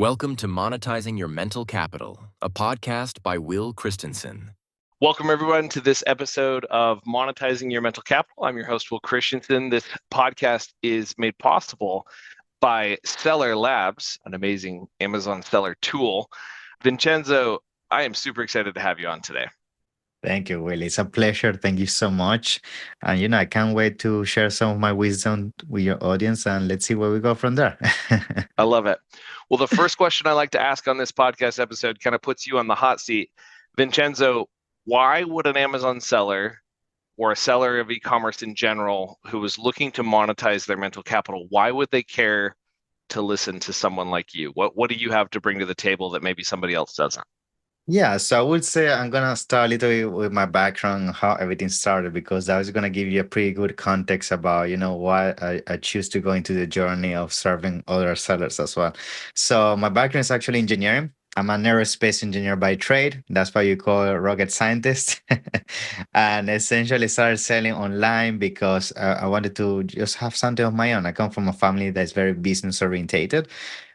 Welcome to Monetizing Your Mental Capital, a podcast by Will Christensen. Welcome, everyone, to this episode of Monetizing Your Mental Capital. I'm your host, Will Christensen. This podcast is made possible by Seller Labs, an amazing Amazon seller tool. Vincenzo, I am super excited to have you on today. Thank you, Will. It's a pleasure. Thank you so much. And, I can't wait to share some of my wisdom with your audience, and let's see where we go from there. I love it. Well, the first question I like to ask on this podcast episode kind of puts you on the hot seat. Vincenzo, why would an Amazon seller or a seller of e-commerce in general who is looking to monetize their mental capital, why would they care to listen to someone like you? What do you have to bring to the table that maybe somebody else doesn't? Yeah, so I would say I'm gonna start a little bit with my background, how everything started, because that was gonna give you a pretty good context about, why I choose to go into the journey of serving other sellers as well. So my background is actually engineering. I'm an aerospace engineer by trade. That's why you call a rocket scientist. And essentially started selling online because I wanted to just have something of my own. I come from a family that's very business orientated,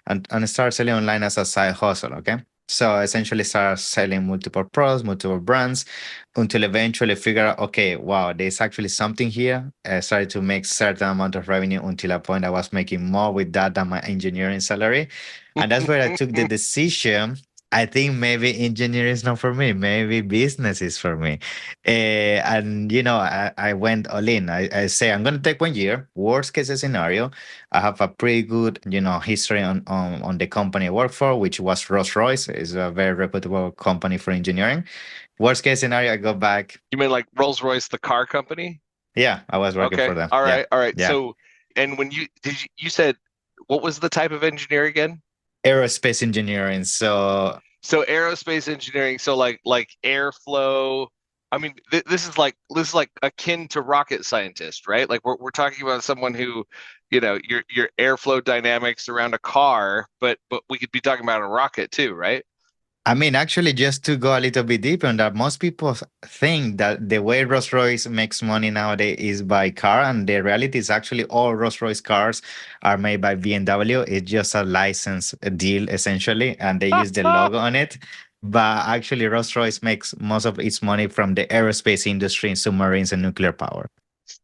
and I started selling online as a side hustle. Okay. So essentially start selling multiple products, multiple brands until eventually figure out, okay, wow, there's actually something here. I started to make certain amount of revenue until a point I was making more with that than my engineering salary. And that's where I took the decision. I think maybe engineering is not for me. Maybe business is for me. I went all in. I say, I'm going to take 1 year, worst case scenario. I have a pretty good, history on the company I work for, which was Rolls-Royce. It's a very reputable company for engineering. Worst case scenario, I go back. You mean like Rolls-Royce, the car company? Yeah, I was working for them. All right. Yeah. So, and when you said, what was the type of engineer again? Aerospace engineering. So Aerospace engineering. So like airflow. I mean, this is like akin to rocket scientist, right? Like we're talking about someone who, your airflow dynamics around a car, but we could be talking about a rocket too, right? I mean, actually, just to go a little bit deeper on that, most people think that the way Rolls-Royce makes money nowadays is by car, and the reality is actually all Rolls-Royce cars are made by BMW. It's just a license deal, essentially, and they use the logo on it. But actually, Rolls-Royce makes most of its money from the aerospace industry, submarines, and nuclear power.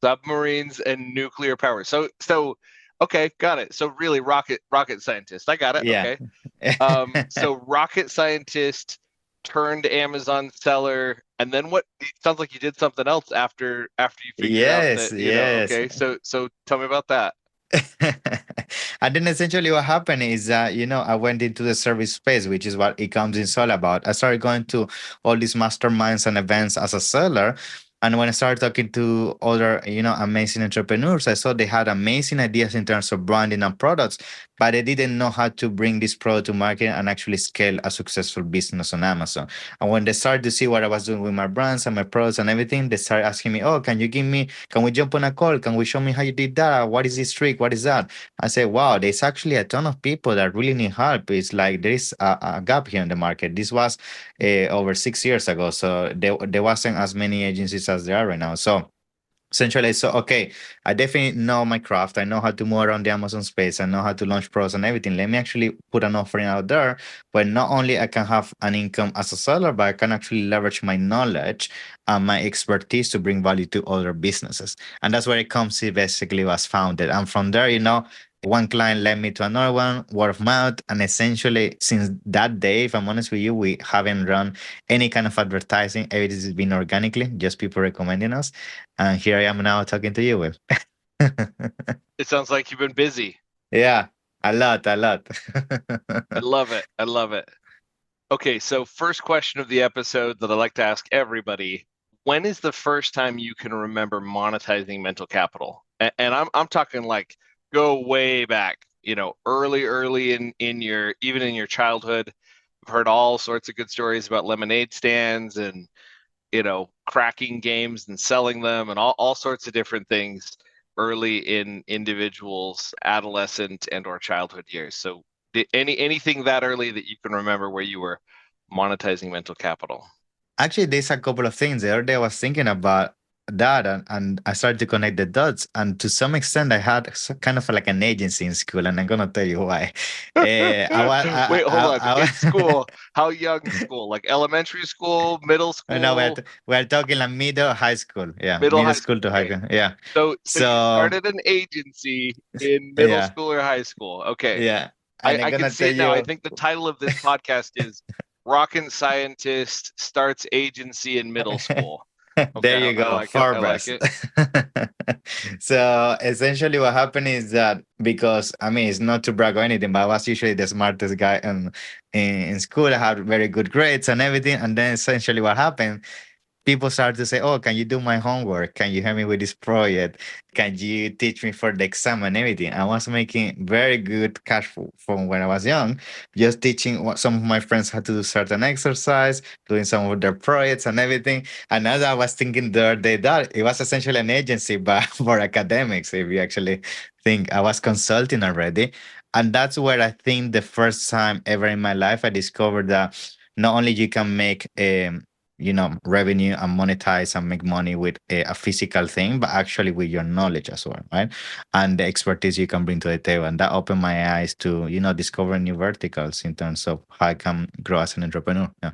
Submarines and nuclear power. So okay, got it. So really rocket scientist. I got it. Yeah. Okay. So rocket scientist turned Amazon seller, and then what? It sounds like you did something else after you figured out that, Yes. okay. So tell me about that. And then essentially what happened is that, I went into the service space, which is what e-commerce is all about. I started going to all these masterminds and events as a seller. And when I started talking to other, amazing entrepreneurs, I saw they had amazing ideas in terms of branding and products, but they didn't know how to bring this product to market and actually scale a successful business on Amazon. And when they started to see what I was doing with my brands and my products and everything, they started asking me, oh, can we jump on a call? Can we show me how you did that? What is this trick? What is that? I say, wow, there's actually a ton of people that really need help. It's like there is a gap here in the market. This was over 6 years ago. So there wasn't as many agencies as there are right now. So essentially, okay, I definitely know my craft. I know how to move around the Amazon space. I know how to launch products and everything. Let me actually put an offering out there where not only I can have an income as a seller, but I can actually leverage my knowledge and my expertise to bring value to other businesses. And that's where it comes. It basically was founded. And from there, one client led me to another one, word of mouth. And essentially, since that day, if I'm honest with you, we haven't run any kind of advertising. Everything has been organically, just people recommending us. And here I am now talking to you, Will. It sounds like you've been busy. Yeah, a lot. I love it. Okay, so first question of the episode that I like to ask everybody: when is the first time you can remember monetizing mental capital? And I'm talking like go way back, early in your childhood. I've heard all sorts of good stories about lemonade stands and cracking games and selling them and all sorts of different things early in individuals' adolescent and or childhood years. So anything that early that you can remember where you were monetizing mental capital? Actually, there's a couple of things. The other day I was thinking about that, and I started to connect the dots. And to some extent, I had kind of like an agency in school, and I'm gonna tell you why. I was, Wait, hold on. I In was school, how young school? Like elementary school, middle no, school, we're talking like middle high school. Yeah, middle middle high school school. to high Okay. school. Yeah. So you So started an agency in middle yeah, school or high school. Okay. yeah, I, and I'm I can gonna see tell it now. I you. think the title of this podcast is Rockin' Scientist Starts Agency in Middle School. There Okay, you I go, like it. I like Forbes. it. So essentially, what happened is that because I mean, it's not to brag or anything, but I was usually the smartest guy in school. I had very good grades and everything. And then essentially, what happened, people start to say, "Oh, can you do my homework? Can you help me with this project? Can you teach me for the exam and everything?" I was making very good cash from when I was young, just teaching what some of my friends how to do certain exercise, doing some of their projects and everything. And as I was thinking the other day that it was essentially an agency, but for academics, if you actually think I was consulting already. And that's where I think the first time ever in my life I discovered that not only you can make revenue and monetize and make money with a physical thing, but actually with your knowledge as well, right? And the expertise you can bring to the table. And that opened my eyes to discover new verticals in terms of how I can grow as an entrepreneur. Yeah.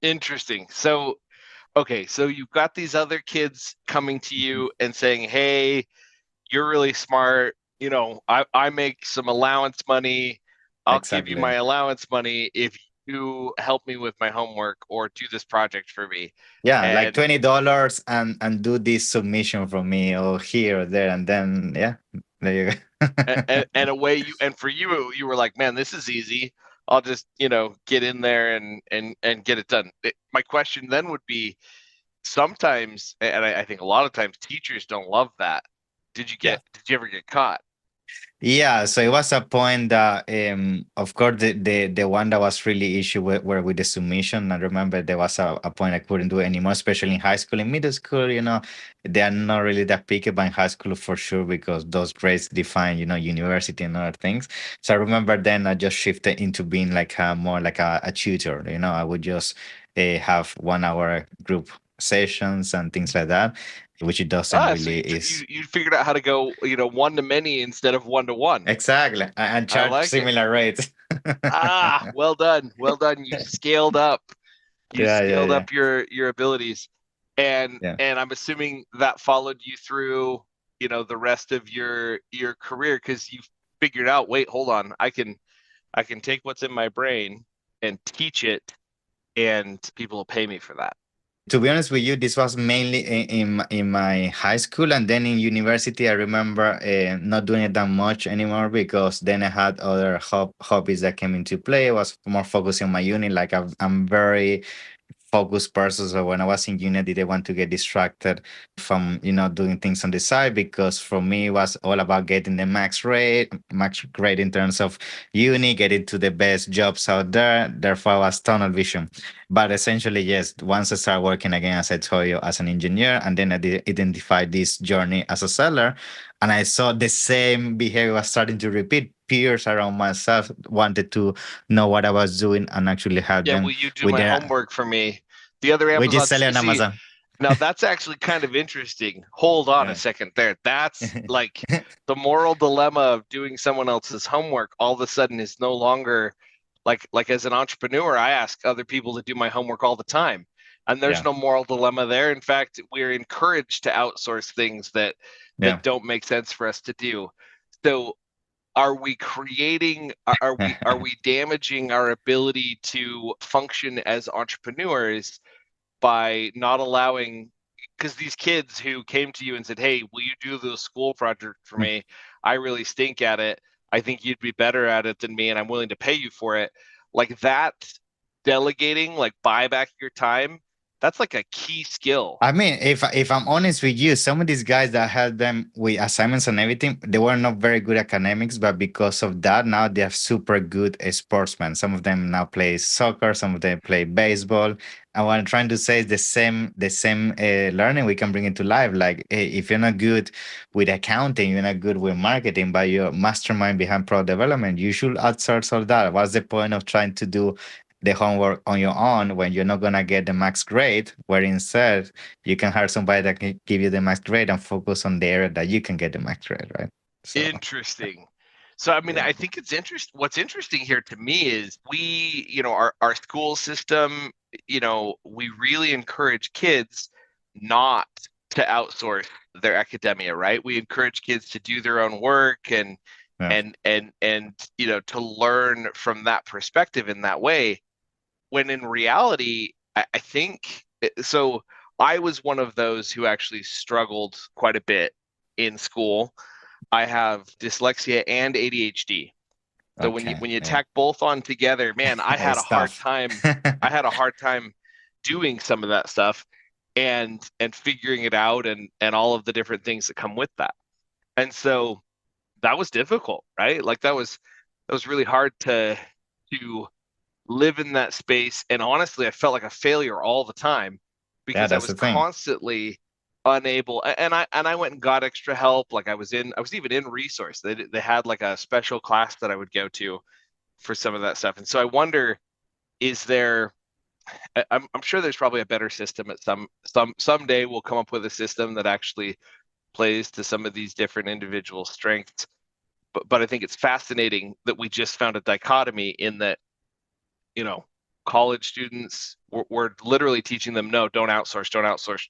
Interesting. So, okay, so you've got these other kids coming to you and saying, "Hey, you're really smart. I make some allowance money. I'll give you my Exactly. allowance money if you help me with my homework or do this project for me." Yeah, like And $20 and do this submission from me or here or there, and then yeah, there you go. and for you were like, "Man, this is easy. I'll just, get in there and get it done." My question then would be, sometimes, and I think a lot of times teachers don't love that. Yeah. Did you ever get caught? Yeah, so it was a point that, of course, the one that was really issue were with the submission. I remember there was a point I couldn't do it anymore, especially in high school. In middle school, they are not really that picky, but in high school for sure, because those grades define, university and other things. So I remember then I just shifted into being like more like a tutor. I would just have 1 hour group sessions and things like that, which it doesn't So really you is. you figured out how to go, one to many instead of one to one. Exactly, and I charge like it. similar rates. Well done. Well done. You scaled up. You Yeah, yeah, scaled yeah, up your abilities. And yeah. I'm assuming that followed you through, the rest of your career, because you figured out, wait, hold on, I can take what's in my brain and teach it, and people will pay me for that. To be honest with you, this was mainly in my high school, and then in university. I remember not doing it that much anymore because then I had other hobbies that came into play. I was more focusing on my uni. Like I'm very focused person. So when I was in uni, I didn't want to get distracted from doing things on the side, because for me it was all about getting the max grade in terms of uni, getting to the best jobs out there. Therefore, I was tunnel vision. But essentially, yes, once I started working again, as I told you, as an engineer, and then I did identify this journey as a seller, and I saw the same behavior was starting to repeat. Peers around myself wanted to know what I was doing and actually help Yeah, them will you do with my their, homework for me? The other which is Amazon selling on CC. Amazon. Now that's actually kind of interesting. Hold on a Yeah. second there. That's like the moral dilemma of doing someone else's homework all of a sudden is no longer like as an entrepreneur, I ask other people to do my homework all the time. And there's Yeah. no moral dilemma there. In fact, we're encouraged to outsource things that Yeah. don't make sense for us to do. So are we creating are we damaging our ability to function as entrepreneurs by not allowing, because these kids who came to you and said, "Hey, will you do the school project for me? I really stink at it. I think you'd be better at it than me, and I'm willing to pay you for it." Like that, delegating, like buy back your time, that's like a key skill. I mean, if I'm honest with you, some of these guys that helped them with assignments and everything, they were not very good academics, but because of that, now they are super good sportsmen. Some of them now play soccer, some of them play baseball. And what I'm trying to say is the same learning we can bring into life. Like, hey, if you're not good with accounting, you're not good with marketing, but you're mastermind behind product development, you should outsource all that. What's the point of trying to do the homework on your own when you're not gonna get the max grade, where instead you can hire somebody that can give you the max grade and focus on the area that you can get the max grade, right? So Interesting. So, I mean, yeah, I think it's interesting. What's interesting here to me is we, our school system, we really encourage kids not to outsource their academia, right? We encourage kids to do their own work and yeah, and to learn from that perspective in that way. When in reality, I think so. I was one of those who actually struggled quite a bit in school. I have dyslexia and ADHD. So okay, when you yeah, tack both on together, man, I had a it's hard tough. time. I had a hard time doing some of that stuff and figuring it out and all of the different things that come with that. And so that was difficult, right? Like that was really hard to live in that space. And honestly, I felt like a failure all the time Yeah, because I that's was the thing. constantly unable. And I went and got extra help. Like I was even in resource. They had like a special class that I would go to for some of that stuff. And so I wonder, is there? I'm sure there's probably a better system at someday we'll come up with a system that actually plays to some of these different individual strengths. But I think it's fascinating that we just found a dichotomy in that college students, we're literally teaching them, no, don't outsource, don't outsource,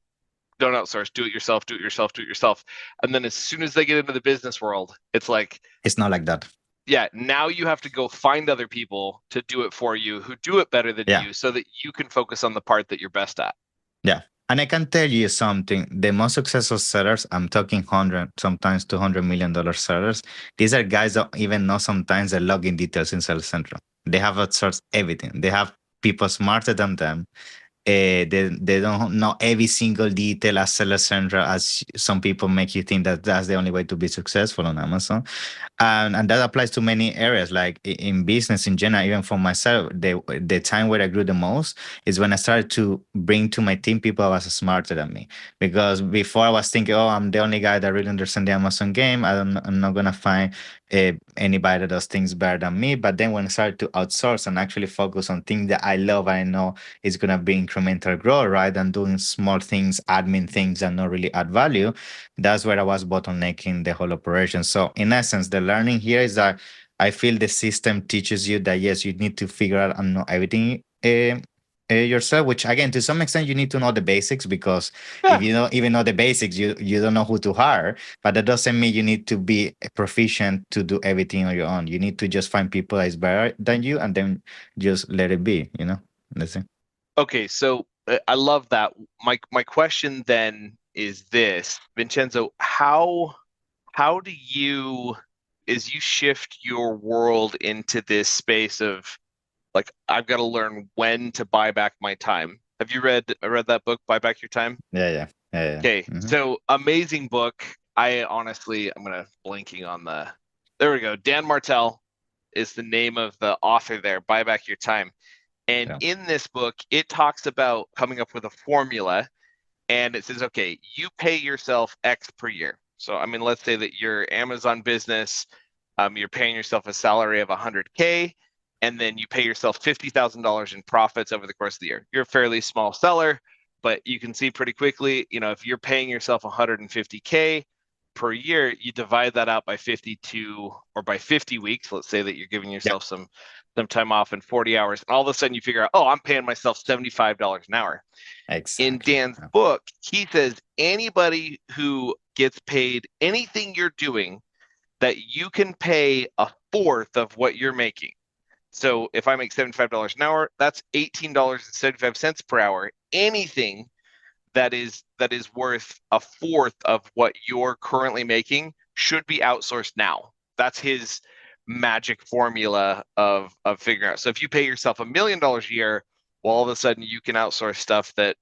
don't outsource, do it yourself, do it yourself, do it yourself. And then as soon as they get into the business world, it's like, It's not like that. yeah, now you have to go find other people to do it for you who do it better than Yeah, you so that you can focus on the part that you're best at. yeah. And I can tell you something. The most successful sellers, I'm talking 100, sometimes $200 million sellers. These are guys that even know sometimes the login details in Sales Central. They have outsourced everything. They have people smarter than them. They don't know every single detail as Seller Central, as some people make you think that that's the only way to be successful on Amazon. And that applies to many areas, like in business in general. Even for myself, the time where I grew the most is when I started to bring to my team people who was smarter than me. Because before I was thinking, oh, I'm the only guy that really understands the Amazon game. I'm not gonna find anybody that does things better than me. But then when I started to outsource and actually focus on things that I love, I know it's gonna be incremental growth, right? And doing small things, admin things that not really add value, that's where I was bottlenecking the whole operation. So in essence, the learning here is that I feel the system teaches you that yes, you need to figure out and know everything yourself. Which again, to some extent, you need to know the basics, because if Yeah. you don't even know the basics, you don't know who to hire. But that doesn't mean you need to be proficient to do everything on your own. You need to just find people that is better than you, and then just let it be. That's it. Okay, so I love that. My question then is this, Vincenzo, how do you, as you shift your world into this space of like I've got to learn when to buy back my time. Have you read that book, Buy Back Your Time? Yeah, yeah, yeah, yeah. Okay, Mhm. so amazing book. I honestly, I'm gonna blanking on there we go. Dan Martell is the name of the author there, Buy Back Your Time. And Yeah, in this book, it talks about coming up with a formula, and it says, okay, you pay yourself X per year. So, I mean, let's say that your Amazon business, you're paying yourself a salary of 100K, and then you pay yourself $50,000 in profits over the course of the year. You're a fairly small seller, but you can see pretty quickly, if you're paying yourself 150K per year, you divide that out by 52 or by 50 weeks. Let's say that you're giving yeah, yourself some time off in 40 hours, and all of a sudden you figure out, oh, I'm paying myself $75 an hour. In exactly. Dan's Yeah. book, he says anybody who gets paid anything you're doing that you can pay a fourth of what you're making. So if I make $75 an hour, that's $18.75 per hour. Anything that is worth a fourth of what you're currently making should be outsourced now. That's his magic formula of figuring out. So if you pay yourself $1 million a year, well, all of a sudden you can outsource stuff that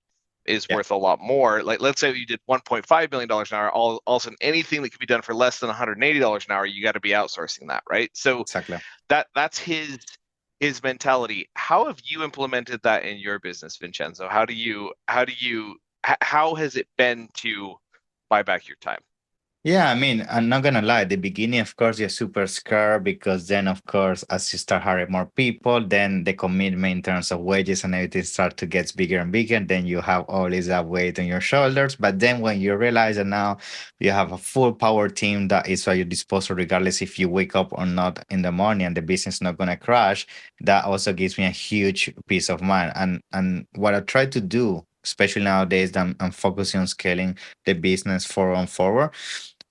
is Yeah, worth a lot more. Like let's say you did $1.5 million an hour, all of a sudden anything that can be done for less than $180 an hour, you got to be outsourcing that, right? So exactly. that's his mentality. How have you implemented that in your business, Vincenzo? How has it been to buy back your time? Yeah, I mean, I'm not gonna lie. At the beginning, of course, you're super scared because then, of course, as you start hiring more people, then the commitment in terms of wages and everything start to get bigger and bigger. Then you have always that weight on your shoulders. But then when you realize that now you have a full power team that is at your disposal, regardless if you wake up or not in the morning, and the business not gonna crash, that also gives me a huge peace of mind. And what I try to do, especially nowadays, that I'm focusing on scaling the business forward and forward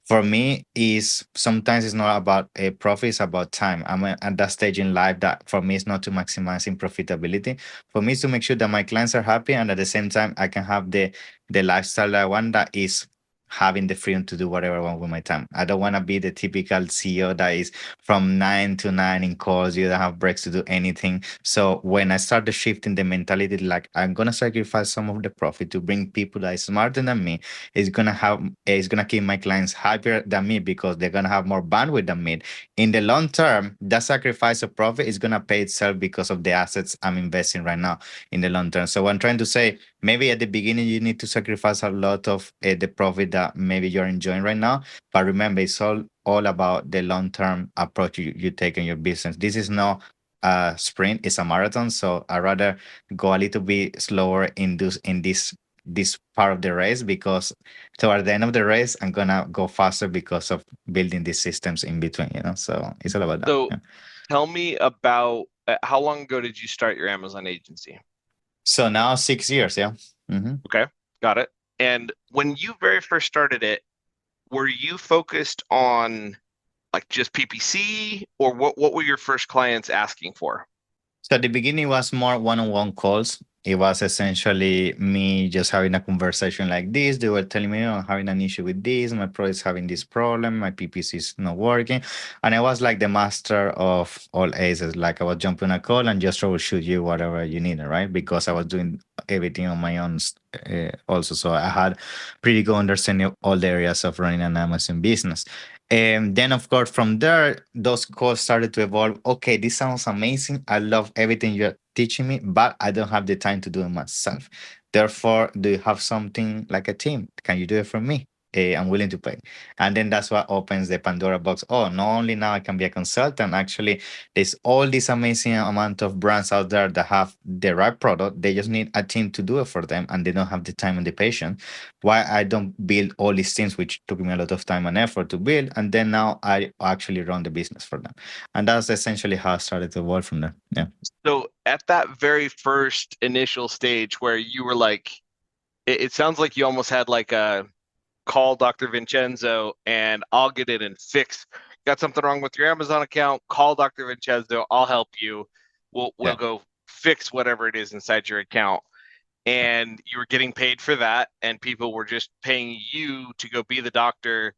for me is sometimes it's not about a profit, it's about time. I'm at that stage in life that for me it's not to maximizing profitability. For me it's to make sure that my clients are happy and at the same time I can have the lifestyle that I want, that is having the freedom to do whatever I want with my time. I don't want to be the typical CEO that is from 9 to 9 in calls, you don't have breaks to do anything. So when I started shifting the mentality, like I'm gonna sacrifice some of the profit to bring people that is smarter than me, it's gonna keep my clients happier than me because they're gonna have more bandwidth than me. In the long term, that sacrifice of profit is gonna pay itself because of the assets I'm investing right now in the long term. So what I'm trying to say, maybe at the beginning you need to sacrifice a lot of the profit that maybe you're enjoying right now, but remember it's all about the long term approach you take in your business. This is not a sprint, it's a marathon. So I rather go a little bit slower in this part of the race because toward the end of the race, I'm gonna go faster because of building these systems in between, So it's all about that. So Yeah. tell me about how long ago did you start your Amazon agency? So now 6 years, yeah. Hmm. Okay, got it. And when you very first started it, were you focused on like just PPC, or what were your first clients asking for? So at the beginning, it was more one-on-one calls. It was essentially me just having a conversation like this. They were telling me, I'm having an issue with this. My product is having this problem. My PPC is not working. And I was like the master of all aces. Like I was jumping a call and just troubleshoot you whatever you needed, right? Because I was doing everything on my own also. So I had pretty good understanding of all the areas of running an Amazon business. And then, of course, from there, those calls started to evolve. Okay, this sounds amazing. I love everything you're teaching me, but I don't have the time to do it myself. Therefore, do you have something like a team? Can you do it for me? I'm willing to pay. And then that's what opens the Pandora box. Oh, not only now I can be a consultant, actually, there's all this amazing amount of brands out there that have the right product. They just need a team to do it for them, and they don't have the time and the patience. Why I don't build all these things, which took me a lot of time and effort to build, and then now I actually run the business for them, and that's essentially how I started to evolve from there. Yeah. So at that very first initial stage where you were like, it sounds like you almost had like a call Dr. Vincenzo and I'll get in and fix. Got something wrong with your Amazon account? Call Dr. Vincenzo. I'll help you. We'll Yeah. go fix whatever it is inside your account. And you were getting paid for that, and people were just paying you to go be the doctor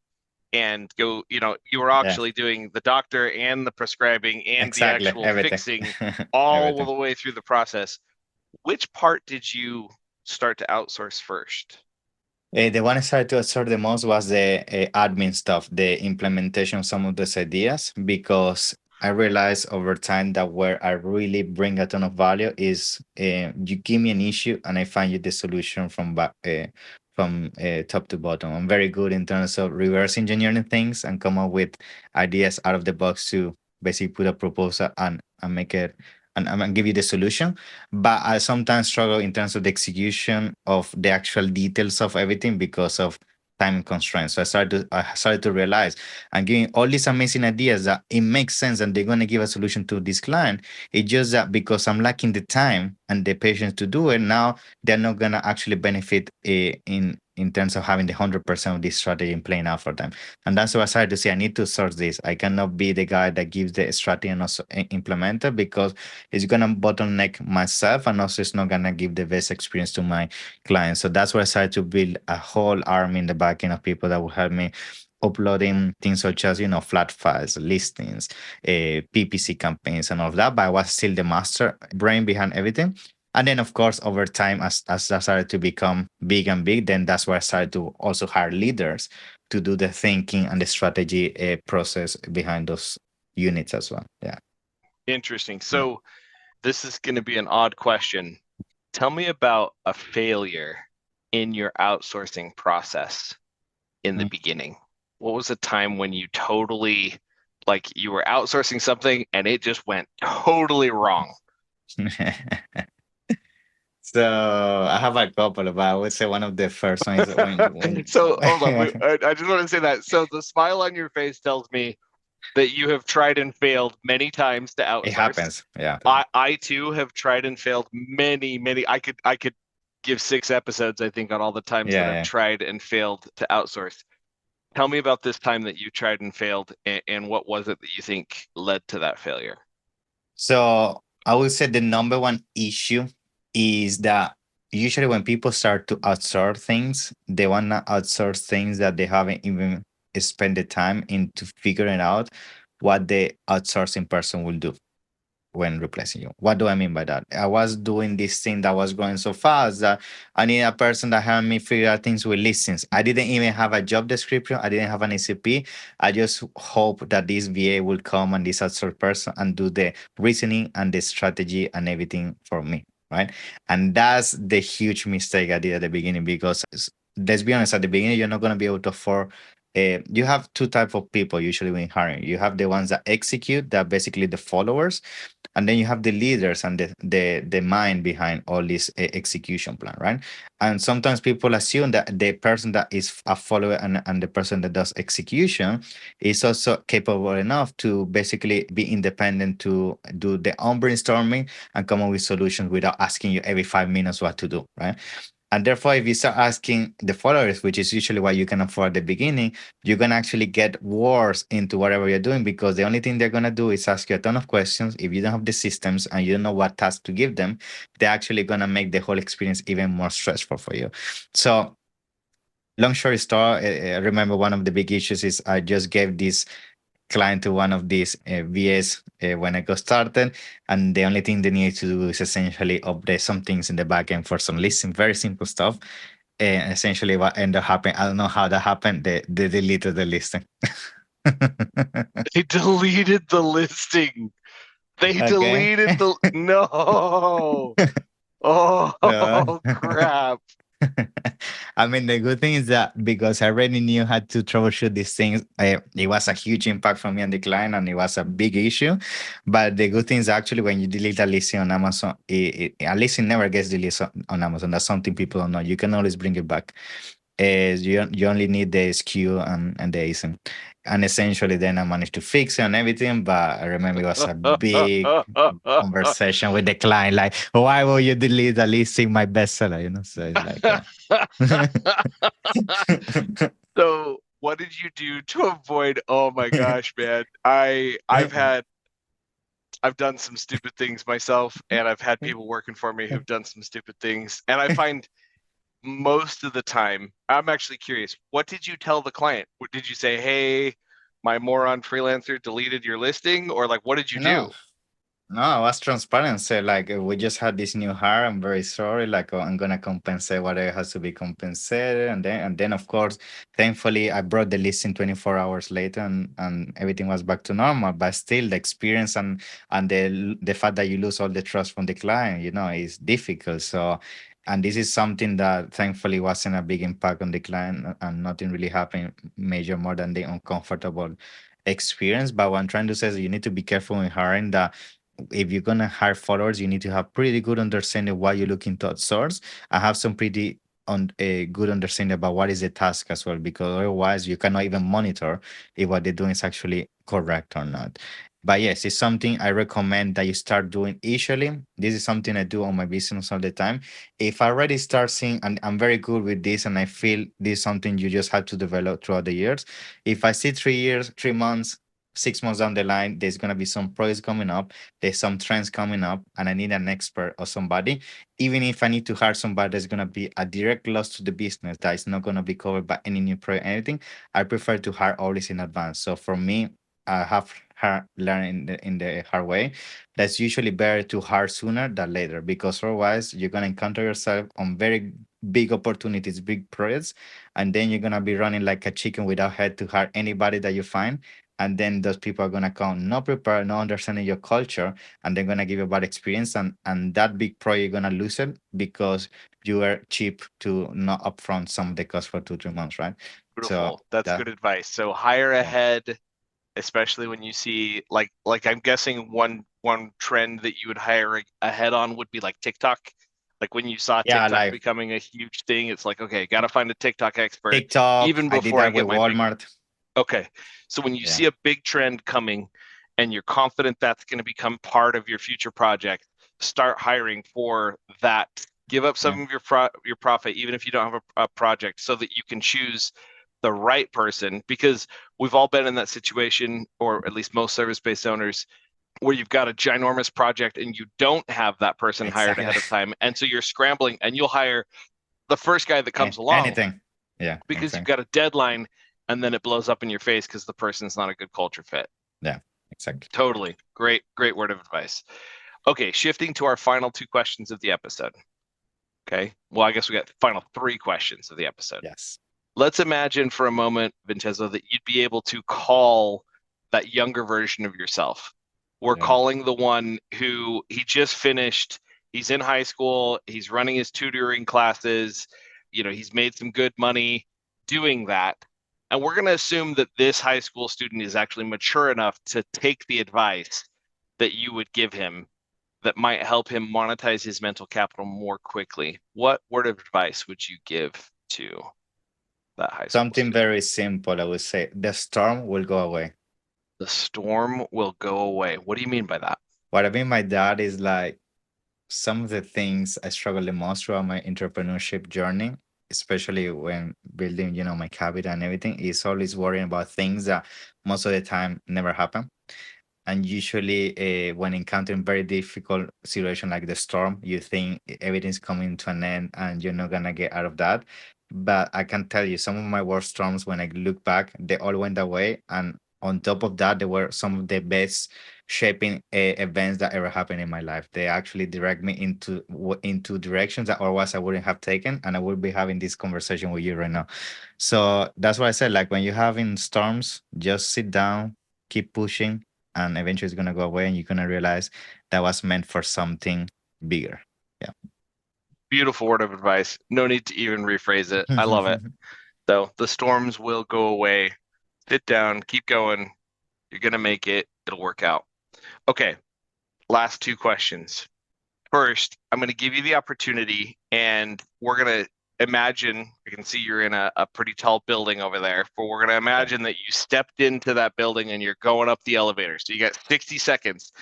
and go, you were Yeah. actually doing the doctor and the prescribing and the Exactly. actual Everything. fixing all Everything. the way through the process. Which part did you start to outsource first? The one I started to absorb the most was the admin stuff, the implementation of some of those ideas, because I realized over time that where I really bring a ton of value is you give me an issue and I find you the solution from top to bottom. I'm very good in terms of reverse engineering things and come up with ideas out of the box to basically put a proposal and make it and give you the solution, but I sometimes struggle in terms of the execution of the actual details of everything because of time constraints. So I started to realize I'm giving all these amazing ideas that it makes sense and they're gonna give a solution to this client. It's just that because I'm lacking the time and the patience to do it, now they're not gonna actually benefit in terms of having the 100% of this strategy and playing out for them. And that's why I started to say I need to source this. I cannot be the guy that gives the strategy and also implement it because it's gonna bottleneck myself and also it's not gonna give the best experience to my clients. So that's why I started to build a whole army in the back end of people that will help me uploading things such as flat files, listings, PPC campaigns, and all of that. But I was still the master brain behind everything. And then, of course, over time, as I started to become big and big, then that's where I started to also hire leaders to do the thinking and the strategy process behind those units as well. Yeah. Interesting. Yeah. So this is going to be an odd question. Tell me about a failure in your outsourcing process in the beginning. what was a time when you totally, like, you were outsourcing something and it just went totally wrong? So I have a couple, but I would say one of the first ones is when So hold on, I just want to say that. So the smile on your face tells me that you have tried and failed many times to it outsource. happens. Yeah. I too have tried and failed many. I could give 6 episodes, I think, on all the times that I've Yeah. tried and failed to outsource. Tell me about this time that you tried and failed, and what was it that you think led to that failure? So I would say the number one issue is that usually when people start to outsource things, they want to outsource things that they haven't even spent the time into figuring out what the outsourcing person will do when replacing you. What do I mean by that? I was doing this thing that was growing so fast that I need a person that helped me figure out things with listings. I didn't even have a job description. I didn't have an ACP. I just hope that this VA will come and this outsourced person and do the reasoning and the strategy and everything for me. Right. And that's the huge mistake I did at the beginning because let's be honest, at the beginning, you're not going to be able to afford you have two type of people usually when hiring. You have the ones that execute, that basically the followers, and then you have the leaders and the mind behind all this execution plan, right? And sometimes people assume that the person that is a follower and the person that does execution is also capable enough to basically be independent to do their own brainstorming and come up with solutions without asking you every 5 minutes what to do, right? And therefore, if you start asking the followers, which is usually what you can afford at the beginning, you're going to actually get worse into whatever you're doing because the only thing they're going to do is ask you a ton of questions. If you don't have the systems and you don't know what task to give them, they're actually going to make the whole experience even more stressful for you. So, long story short, I remember one of the big issues is I just gave this client to one of these VAs when I got started. And the only thing they need to do is essentially update some things in the backend for some listing, very simple stuff. And essentially, what ended up happening, I don't know how that happened. They deleted the listing. They deleted the listing. They Okay. deleted the no. No. Oh crap. I mean, the good thing is that because I already knew how to troubleshoot these things, it was a huge impact for me and the client, and it was a big issue. But the good thing is actually when you delete a listing on Amazon, a listing never gets deleted on Amazon. That's something people don't know. You can always bring it back. Is you only need the SKU and the ASIN. And essentially, then I managed to fix it and everything. But I remember it was a big conversation with the client, like, why will you delete the listing my bestseller? So it's like, So what did you do to avoid? Oh my gosh, man. I've done some stupid things myself, and I've had people working for me who've done some stupid things. And I find most of the time, I'm actually curious, what did you tell the client? Did you say, hey, my moron freelancer deleted your listing? Or like, what did you no. do? No, I was transparent. Say like we just had this new hire. I'm very sorry. Like I'm gonna compensate whatever has to be compensated, and then of course, thankfully I brought the list in 24 hours later, and everything was back to normal. But still, the experience and the fact that you lose all the trust from the client, is difficult. So. And this is something that thankfully wasn't a big impact on the client, and nothing really happened major more than the uncomfortable experience. But what I'm trying to say is you need to be careful in hiring that if you're gonna hire followers, you need to have pretty good understanding of what you're looking to outsource. I have some pretty on a good understanding about what is the task as well, because otherwise you cannot even monitor if what they're doing is actually correct or not. But yes, it's something I recommend that you start doing initially. This is something I do on my business all the time. If I already start seeing, and I'm very good with this, and I feel this is something you just have to develop throughout the years. If I see 3 years, 3 months, 6 months down the line, there's gonna be some projects coming up, there's some trends coming up, and I need an expert or somebody. Even if I need to hire somebody that's gonna be a direct loss to the business that is not gonna be covered by any new project, anything, I prefer to hire all this in advance. So for me, I have learned in the hard way. That's usually better to hire sooner than later because otherwise you're gonna encounter yourself on very big opportunities, big projects, and then you're gonna be running like a chicken without head to hire anybody that you find, and then those people are going to come not prepared, not understanding your culture, and they're going to give you a bad experience, and that big project you're going to lose it because you are cheap to not upfront some of the cost for 2 3 months, right? So Beautiful. That's that good advice. So hire yeah, ahead, especially when you see like I'm guessing one trend that you would hire ahead on would be like TikTok. Like when you saw yeah, TikTok like becoming a huge thing, it's like, okay, got to find a TikTok expert TikTok. even I did before I that get with my big. Walmart. Okay. So when you Yeah, see a big trend coming and you're confident that's going to become part of your future project, start hiring for that. Give up yeah, some of your profit, even if you don't have a project, so that you can choose the right person. Because we've all been in that situation, or at least most service-based owners, where you've got a ginormous project and you don't have that person hired exactly. ahead of time, and so you're scrambling, and you'll hire the first guy that comes along Anything. Yeah, because you've exactly. got a deadline, and then it blows up in your face because the person's not a good culture fit. Yeah, exactly. Totally. Great word of advice. Okay, shifting to our final two questions of the episode. Okay. Well, I guess we got the final three questions of the episode. Yes. Let's imagine for a moment, Vincenzo, that you'd be able to call that younger version of yourself. We're Yeah. calling the one who he just finished, he's in high school, he's running his tutoring classes, he's made some good money doing that. And we're going to assume that this high school student is actually mature enough to take the advice that you would give him that might help him monetize his mental capital more quickly. What word of advice would you give to that high school Something student? very simple, I would say. The storm will go away. The storm will go away. What do you mean by that? What I mean by that is like some of the things I struggle the most throughout my entrepreneurship journey, especially when building, my capital and everything, is always worrying about things that most of the time never happen. And usually, when encountering very difficult situation like the storm, you think everything's coming to an end and you're not gonna get out of that. But I can tell you, some of my worst storms, when I look back, they all went away. And on top of that, they were some of the best shaping events that ever happened in my life. They actually direct me into directions that otherwise I wouldn't have taken, and I would be having this conversation with you right now. So that's why I said, like when you're having storms, just sit down, keep pushing, and eventually it's gonna go away, and you're gonna realize that was meant for something bigger. Yeah. Beautiful word of advice. No need to even rephrase it. I love it. So the storms will go away. Sit down, keep going. You're going to make it. It'll work out. Okay, last two questions. First, I'm going to give you the opportunity, and we're going to imagine, I can see you're in a pretty tall building over there, but we're going to Yeah. imagine that you stepped into that building and you're going up the elevator. So you got 60 seconds.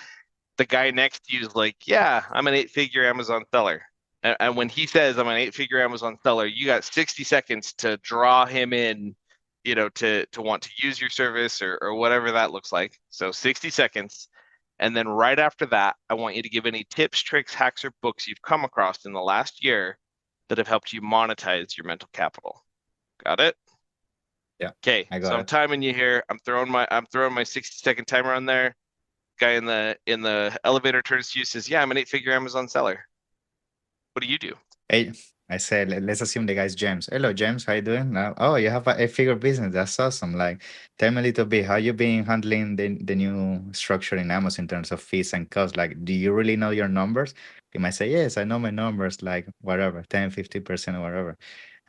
The guy next to you is like, yeah, I'm an 8-figure Amazon seller. And when he says I'm an 8-figure Amazon seller, you got 60 seconds to draw him in, to want to use your service or whatever that looks like. So 60 seconds. And then right after that, I want you to give any tips, tricks, hacks, or books you've come across in the last year that have helped you monetize your mental capital. Got it? Yeah, Okay, I so got I'm it. timing you here. I'm throwing my 60-second timer on there. Guy in the elevator turns to you, says, "Yeah, I'm an 8-figure Amazon seller. What do you do?" Hey, I said, let's assume the guy's James. Hello, James. How you doing? Oh, you have a figure business. That's awesome. Like, tell me a little bit how you been handling the new structure in Amazon in terms of fees and costs. Like, do you really know your numbers? You might say, yes, I know my numbers, like whatever, 10, 50% or whatever.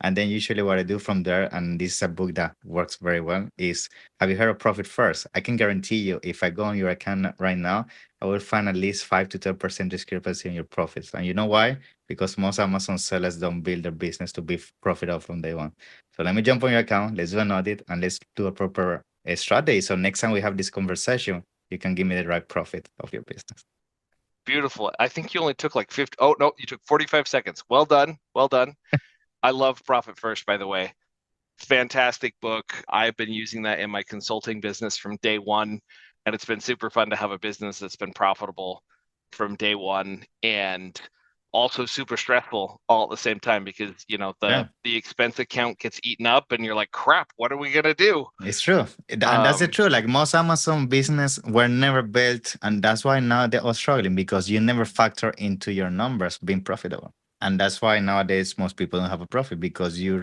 And then usually what I do from there, and this is a book that works very well, is have you heard of Profit First? I can guarantee you, if I go on your account right now, I will find at least 5 to 10% discrepancy in your profits. And you know why? Because most Amazon sellers don't build their business to be profitable from day one. So let me jump on your account, let's do an audit, and let's do a proper strategy. So next time we have this conversation, you can give me the right profit of your business. Beautiful. I think you only took like 50. Oh, no, you took 45 seconds. Well done. Well done. I love Profit First, by the way. Fantastic book. I've been using that in my consulting business from day one, and it's been super fun to have a business that's been profitable from day one and also super stressful all at the same time because Yeah, the expense account gets eaten up and you're like, crap, what are we gonna do? it's true. And that's the Um, truth. Like most Amazon business were never built. And that's why now they're all struggling because you never factor into your numbers being profitable. And that's why nowadays most people don't have a profit because you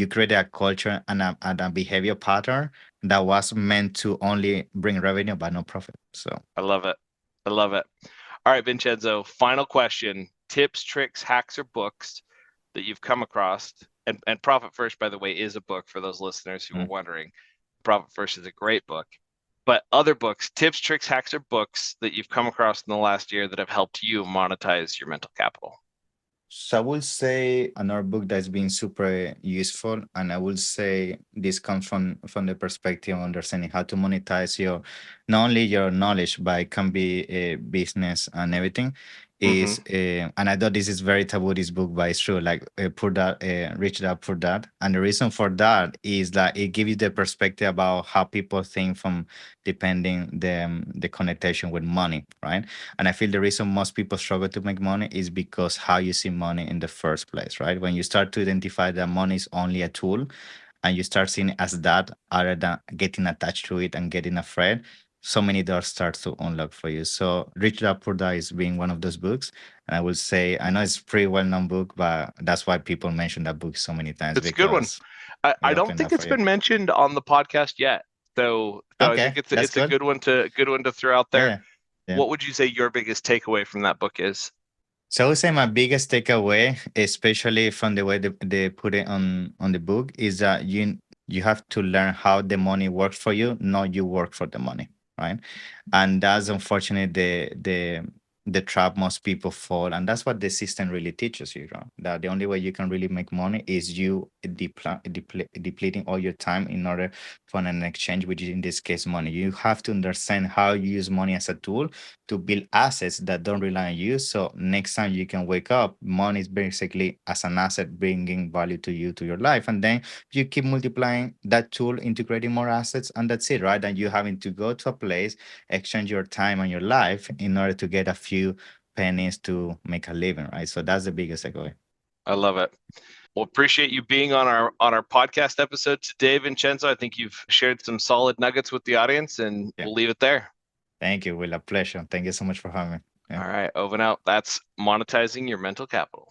create a culture and a behavior pattern that was meant to only bring revenue but no profit. So I love it. I love it. All right, Vincenzo, final question. Tips, tricks, hacks, or books that you've come across and Profit First, by the way, is a book for those listeners who were wondering. Profit First is a great book. But other books, tips, tricks, hacks, or books that you've come across in the last year that have helped you monetize your mental capital? So I will say another book that's been super useful, and I will say this comes from the perspective of understanding how to monetize your not only your knowledge, but it can be a business and everything. Is and I thought this is very taboo. This book, but it's true. Like Poor Dad, Rich Dad, Poor Dad, and the reason for that is that it gives you the perspective about how people think from depending the connotation with money, right? And I feel the reason most people struggle to make money is because how you see money in the first place, right? When you start to identify that money is only a tool and you start seeing it as that other than getting attached to it and getting afraid, so many doors start to unlock for you. So Rich Dad Poor Dad is being one of those books. And I will say, I know it's a pretty well-known book, but that's why people mention that book so many times It's a good one. because it I don't opened think up it's for you. been mentioned on the podcast yet. So I think Okay, that's it's a good. good one to throw out there. Yeah. Yeah. What would you say your biggest takeaway from that book is? So I would say my biggest takeaway, especially from the way they put it on the book, is that you have to learn how the money works for you, not you work for the money, right? And that's unfortunately the trap most people fall, and that's what the system really teaches you, right? That the only way you can really make money is you depleting all your time in order for an exchange, which is in this case money. You have to understand how you use money as a tool to build assets that don't rely on you. So next time you can wake up, money is basically as an asset bringing value to you, to your life. And then you keep multiplying that tool into creating more assets. And that's it, right? And you having to go to a place, exchange your time and your life in order to get a few pennies to make a living, right? So that's the biggest takeaway. I love it. Well, appreciate you being on our podcast episode today, Vincenzo. I think you've shared some solid nuggets with the audience, and we'll leave it there. Thank you, Will. A pleasure. Thank you so much for having me. All right, over and out. That's monetizing your mental capital.